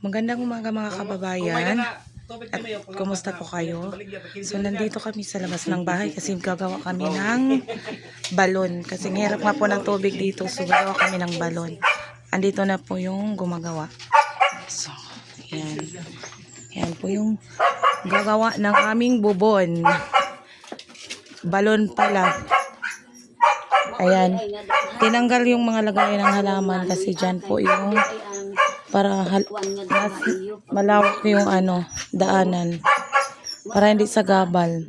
Magandang umaga mga kababayan. At kumusta po kayo? So nandito kami sa labas ng bahay kasi gagawa kami ng balon. Kasi hirap nga po ng tubig dito, so gagawa kami ng balon. Andito na po yung gumagawa. So, yan. Yan po yung gagawa ng aming bubon. Balon pala. Ayan. Tinanggal yung mga lagay ng halaman kasi dyan po yung para mas malawak yung daanan. Para hindi sa gabal.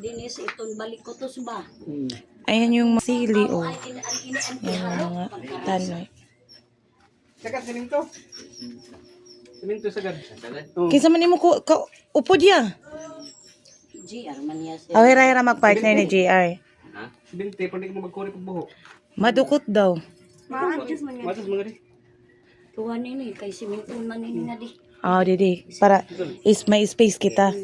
Ayan yung sili oh. Ayan yung mga tanoy. Sagad siminto. Siminto sagad. Kinsa man nimo ko upo diya. GR man niya siya. Hira-hira mag-partner ni JR. Siminto, pwede mo magkuri pag buho. Madukot daw. Maadjust man niya. Matas mga di. Tuwan nini kay siminto man nini na di. Didi. Para may space kita.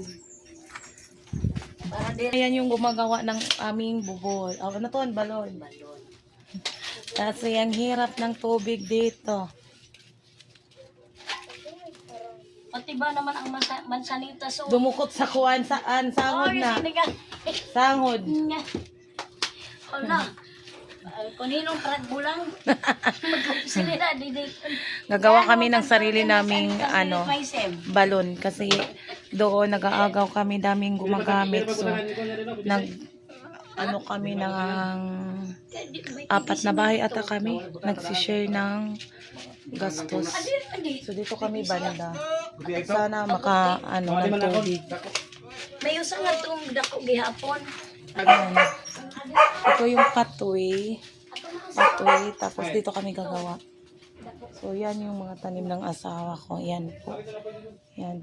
Para di Ayan yung gumagawa ng aming bubol. Ano to? Balon. Kasi ang hirap ng tubig dito. pati ba naman ang mansanita so. Dumukot sa kuwan saan? Sangod na. Sangod. Hala. Kuninong pragbulang. Magkapsila di. Gagawa kami ng sarili naming balon. Kasi doon nag-aagaw kami, daming gumagamit. So, kami ng 4 na bahay ata kami. Nagsishare ng gastos. So, dito kami banda. Sana ng tubig. May usa nga tong dako gihapon. Ayan. Ito yung pathway. Tapos dito kami gagawa. So, yan yung mga tanim ng asawa ko. Yan po. Yan.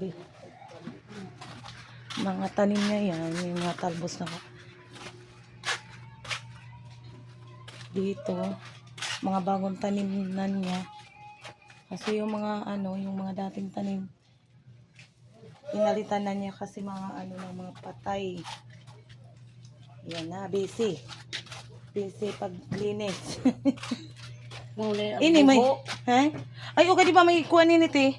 Mga tanim niya yan. Yung mga talbos na dito. Mga bagong tanim na niya. Kasi yung mga yung mga dating tanim, inalitan na niya kasi mga ng mga patay. Yan na, busy. Busy paglinis. Ini may, ha? Ay, okay, di ba may kuha nini, te?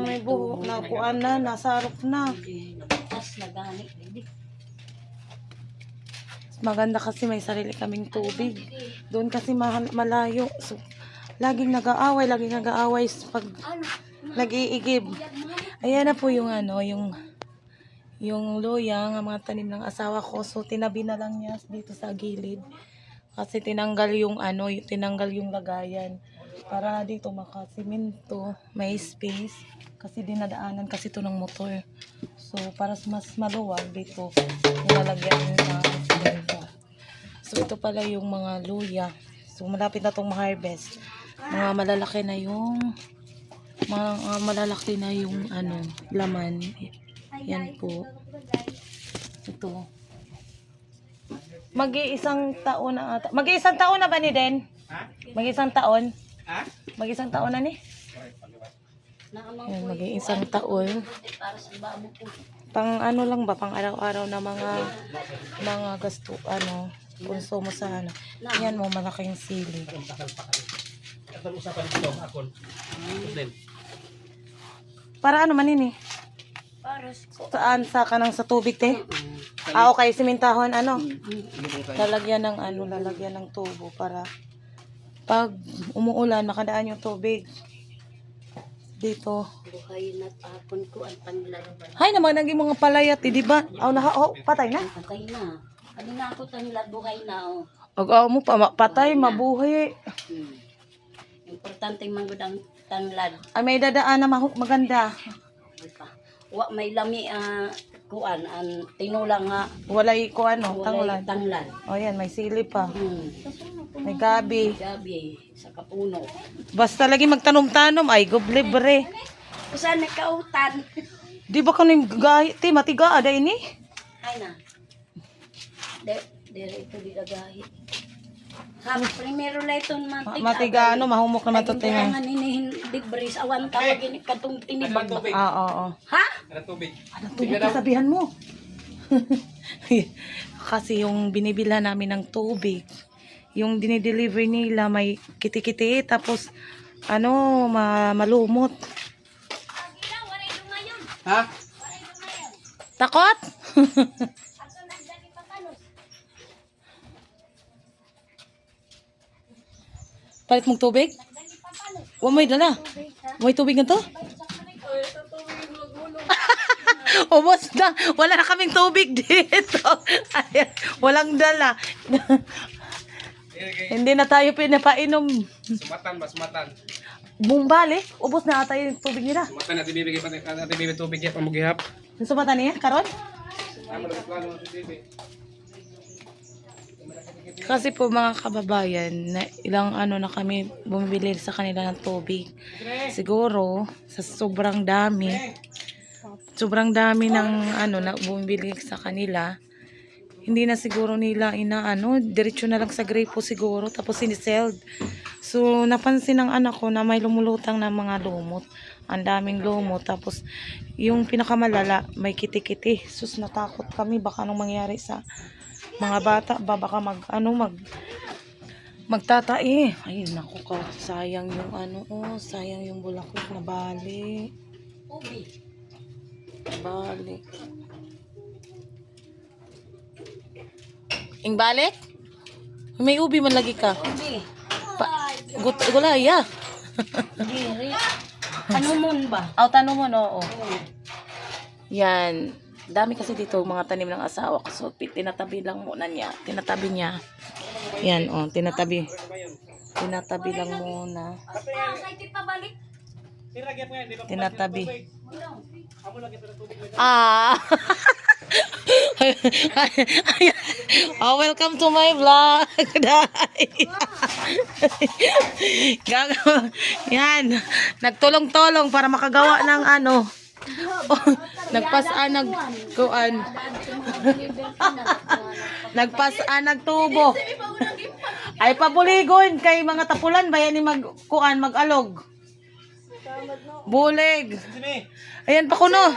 May buho na kuha na, nasarap na. Tas na gani. Maganda kasi may sarili kaming tubig. Doon kasi malayo. So, laging nag-aaway pag nag-iigib. Ayan na po yung yung loyang, ang mga tanim ng asawa ko. So, tinabi na lang niya dito sa gilid. Kasi tinanggal yung tinanggal yung lagayan. Para dito makasimento, may space. Kasi dinadaanan kasi ito ng motor. So, para mas maluwag dito, nilalagyan yung simento. So, ito pala yung mga luya. So, malapit na itong ma-harvest. Malalaki na yung laman. Yan po. Ito. Mag-iisang taon na ata. Mag-iisang taon na ba ni Den? Mag-iisang taon? Mag-iisang taon na ni? Yan, mag-iisang taon. Pang lang ba? Pang araw-araw na mga gasto, konsumo sa Yan mo, malaking sili. Para man ini? Saan sa kanang sa tubig te? Okay, simintahon lalagyan ng tubo para pag umuulan makadaan yung tubig dito. Buhay na tapon ko ang tanglad. Hay naman naging mga palayat, di ba? Patay na. Patay na. Ano na ako tanglad buhay na Mo patay mabuhi. Importante man gud ang tanglad. Ay may dadaan na maganda. Wa may lami kuan ang tinulang nga Walay tanglad. tanglad. Yan, may sili pa. May gabi. Gabi sa kapuno. Basta lagi magtanom-tanom ay goblibre. Usan may kautan. Di ba kanin gahi ti matiga ada ini? Hay na. Dere ito di dagahi. Primero na ito Matiga mahumok naman to tayo. Kailangan inihin libre sa awan tawag ini katong tinibag. Oo. Ha? Tubig. Tubig kasabihan mo. Kasi yung binibila namin ng tubig, yung dinideliver nila may kiti-kiti tapos malumot. Ha? Takot? Palit mong tubig? Huwag may dala. May tubig na to? Ubos na. Wala na kaming tubig dito. Ayan, walang dala. Hindi na tayo pinapainom. Sumatan ba? Sumatan. Bumbali, ubos na ata yung tubig nila. Sumatan natin bibigay pa natin bibigay tubig yan pamugihap. Nasubatan niya, Karon? Tama na plano sa TV. Kasi po mga kababayan, na ilang ano na kami bumibili sa kanila ng tubig. Siguro, sa sobrang dami ng ano na bumibili sa kanila, hindi na siguro nila inaano, diretso na lang sa gripo siguro, tapos siniseld. So, napansin ng anak ko na may lumulutang na mga lumot. Ang daming lumot. Tapos, yung pinakamalala, may kiti-kiti. Sus, natakot kami. Baka anong mangyari sa mga bata. Baka magtatae. Ay, naku ka. Sayang yung ano, sayang yung bulaklak na bali. Bali. Ing balik? May ubi man lagi ka. Gulaya. Diri. Ano mon ba? Tanong mo, no? Yan. Dami kasi dito mga tanim ng asawa ko. So, tinatabi lang muna niya. Tinatabi niya. Yan, tinatabi. Tinatabi lang muna. Tinatabi. Welcome to my vlog. Yan. Nagtulong-tulong para makagawa ng ano. Nagtubo. Ay pabuligon kay mga tapulan bayan ni mag-alog. Bulig. Ayan pa kuno.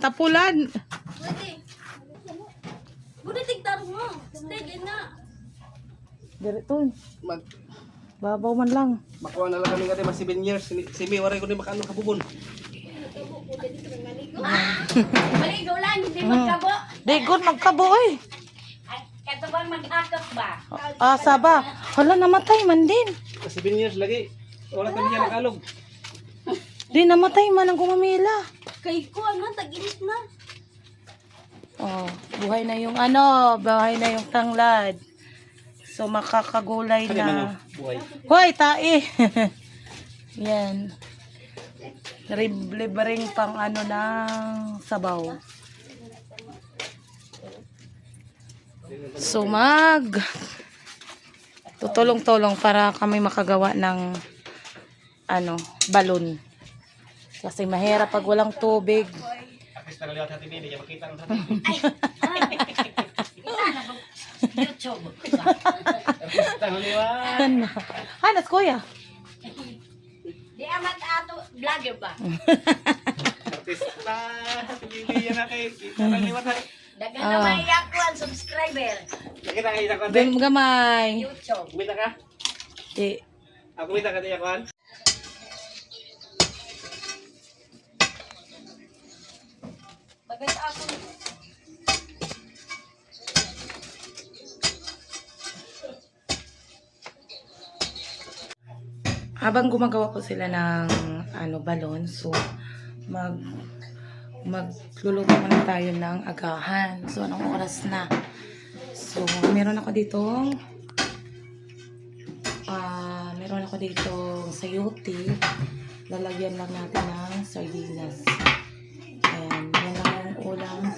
Tapulan. Dirito. Babaw man lang. Makuha na lang kami kasi mas 7 years. Simi, waray ko din makaano kabubon. Maligaw lang, hindi magkabo. Di good magkabo eh. Kato ba maghakap ba? Asa ba? Hala namatay man din. Mas 7 years lagi. Wala kami dyan nakalog. Di namatay man ang kumamila. Kay ko, tag-init na. Buhay na yung ano, buhay na yung tanglad. So makakagulay Ano man na. buhay. Hoy, tae. Yan. Libreng pang ano ng sabaw. So tutulong-tulong para kami makagawa ng ano, balon. Kasi mahirap pag walang tubig. At least nagaliwat sa TV, hindi makita ng YouTube. Hanas kuya. Di amat ato, vlogger ba? Artista, TV yan na kayo. Kita ng liwat ha. Dagan na may ako ang subscriber. Nakita kayo sa konti. Doon gamay. YouTube. Kumita ka? Di. Ako kumita ka diya kuhan. Bagay ako. Habang gumagawa po sila ng ano balon, so magluluto muna tayo ng agahan. So anong oras na? So meron ako dito sayote. Lalagyan lang natin ng sardinas. Ayan, yan lang yung ulam.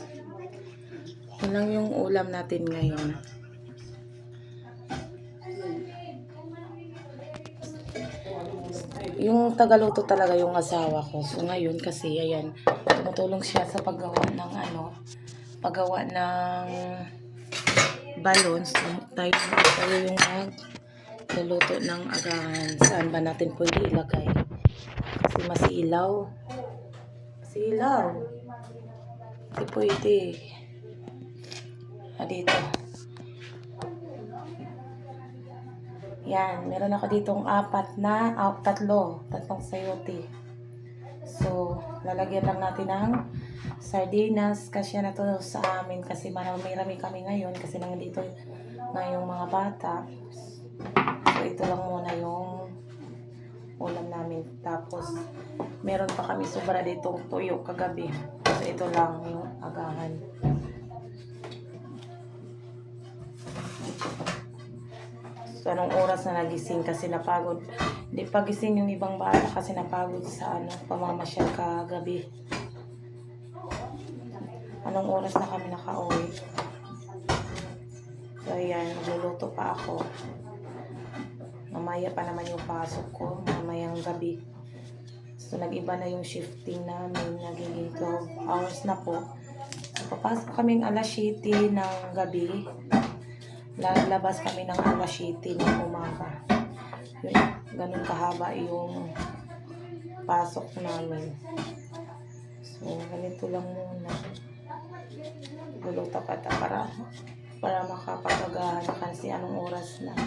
Yan lang yung ulam natin ngayon. Yung tagaluto talaga yung asawa ko. So ngayon kasi ayan, tumutulong siya sa paggawa ng balon. So tayo yung magluluto ng agahan. Saan ba natin pwede ilagay? Kasi masilaw. Hindi pwede. Dito. Yan, meron ako ditong tatlong sayote. So, lalagyan lang natin ng sardinas. Kasi na to sa amin kasi marami-rami kami ngayon kasi nandito na yung mga bata. So, ito lang muna yung ulam namin. Tapos, meron pa kami sobra ditong tuyo kagabi. So, ito lang yung agahan. So, anong oras na nagising kasi napagod. Hindi pagising yung ibang bata kasi napagod sa pamamasyal kagabi. Anong oras na kami nakauwi. So, ayan, magluluto pa ako. Mamaya pa naman yung pasok ko, mamayang gabi. So, nag-iba na yung shifting namin, nagiging 12 hours na po. So, papasok kaming alas 7 ng gabi. Lalabas kami ng alas 7 ng umaga. Yun, ganun kahaba yung pasok namin. So, ganito lang muna. Luluto pa para makapag-agahan kasi anong oras na.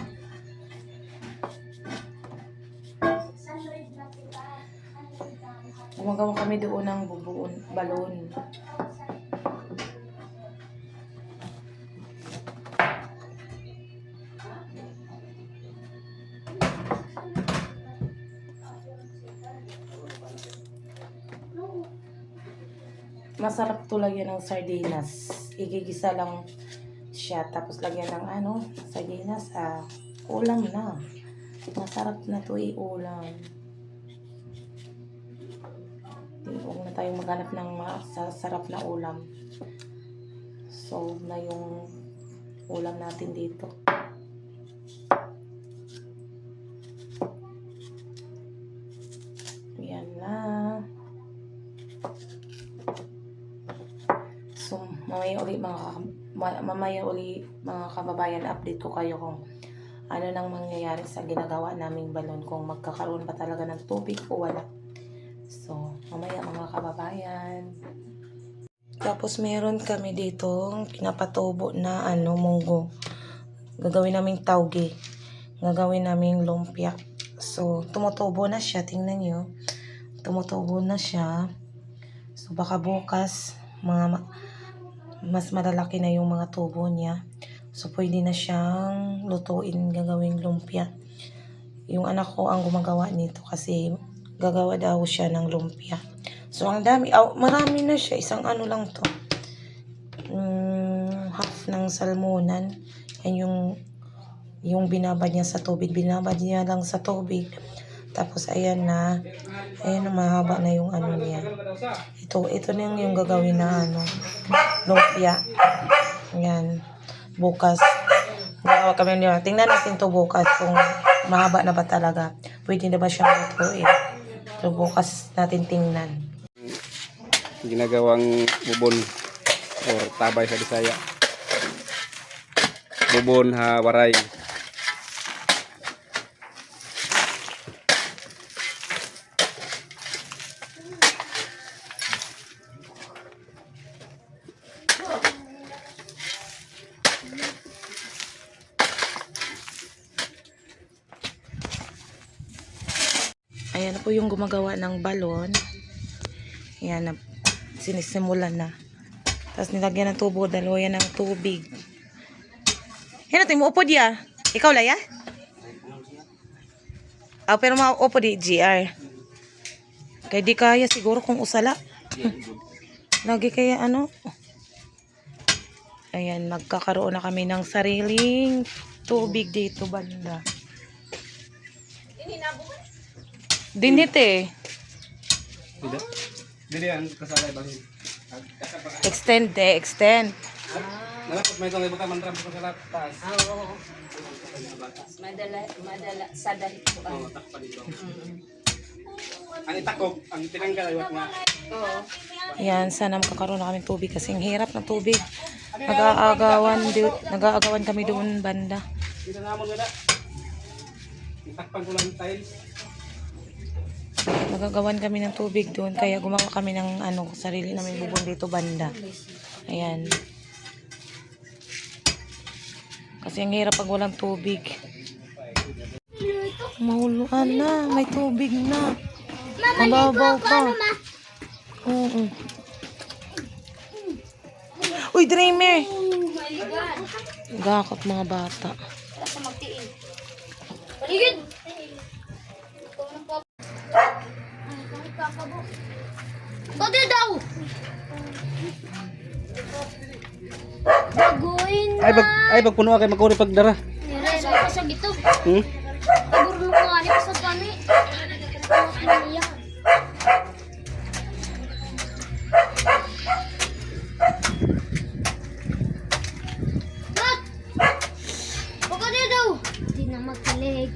Gumagawa kami doon ng balon. Masarap to lagyan ng sardinas. Igigisa lang siya. Tapos lagyan ng sardinas. Ulam na. Masarap na to ulam. Huwag na tayong maghanap ng masasarap na ulam. So, na yung ulam natin dito. Yan na. So, mamaya uli mga kababayan, update ko kayo kung ano nang mangyayari sa ginagawa naming balon, kung magkakaroon pa talaga ng tubig o wala. So, mamaya mga kababayan. Tapos meron kami dito pinapatubo na munggo. Gagawin naming tauge. Gagawin naming lumpia. So, tumutubo na siya. Tingnan nyo. Tumutubo na siya. So, baka bukas mas malalaki na yung mga tubo niya. So, pwede na siyang lutuin, gagawing lumpia. Yung anak ko ang gumagawa nito kasi gagawa daw siya ng lumpia. So, ang dami. Marami na siya. Isang lang to. Half ng salmonan. Yan yung binabad niya sa tubig. Binabad niya lang sa tubig. Tapos, ayan na. Ayan na, mahaba na yung niya. Ito na yung gagawin na lumpia. Ayan. Bukas. Gagawa kami niya. Tingnan natin to bukas kung mahaba na ba talaga. Pwede na ba siyang lutuin. So, bukas natin tingnan. Ginagawang bubon or tabay sa Bisaya. Bubon waray. Ayan na po yung gumagawa ng balon. Ayan na. Sinisimulan na. Tapos nilagyan ng tubo. Dalawa yan ng tubig. Yan natin mo upo diya. Ikaw laya? Pero maupo di GR. Kaya di kaya siguro kung usala. Lagi kaya Ayan, magkakaroon na kami ng sariling tubig dito banda. Dinit eh. Dili ang kasalay bangin. Extend. Nalapot may itong ibang mantrap ko sa taas. Oo. Madala sa dahil ko. Oo, takpan dito. Ang itakop, ang tinanggal ay wak nga. Oo. Ayan, sana makakaroon na kami tubig kasi ang hirap ng tubig. Nag-aagawan kami doon banda. Dito namon gada. Itakpan ko lang tiles. Nagagawan kami ng tubig doon kaya gumawa kami ng sarili namin bubon dito banda. Ayan. Kasi ang hirap pag walang tubig. Mahuluan na. May tubig na. Mababaw pa. Oo. Uy, Dreamer! Gakot mga bata. Sa magtiin. Paligid! Pwede daw! Baguin na! Ay, pagpuno kay magkuri pagdara. Nire, sa pasag ito. Hmm? Pagurlo ko nga niya sa pani. Naiyak. Mat! Pagkada daw! Hindi na magkalig.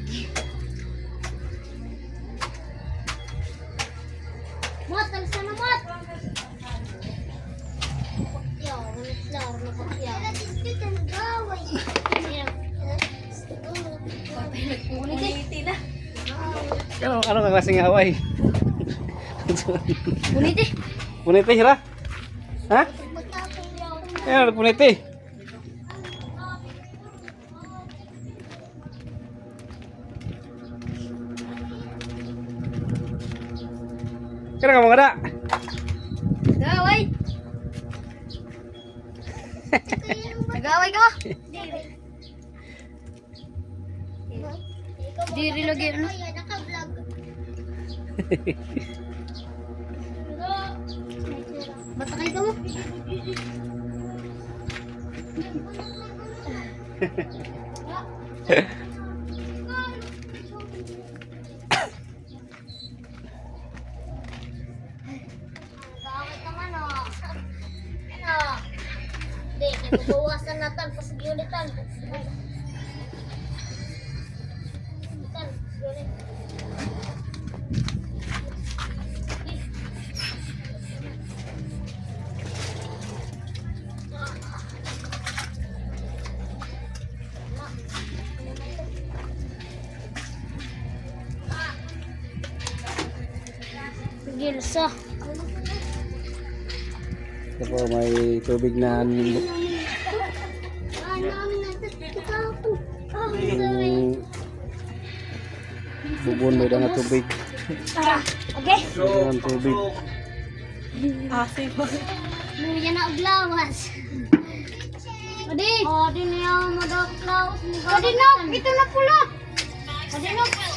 Mat, alisa na Mat! Yaw, laro na pakyaw. Uniti na. Ano nga klaseng away? Uniti. Puniti, hira? Ha? Ayan, puniti. Kaya ka mga da? Gaway. Gaway ka? Diri lagi ano? Batakay ka mo? Gaway ka man o. Ano? Hindi, nagbawasan natin. Pasigulitan. Gilsa. Ito may tubig na bubon may na tubig. Okay. May tubig. Asi ba? Luya na og lawas. Adi. Adi niya madok lawas. Adi na, ito na pula. Adi na.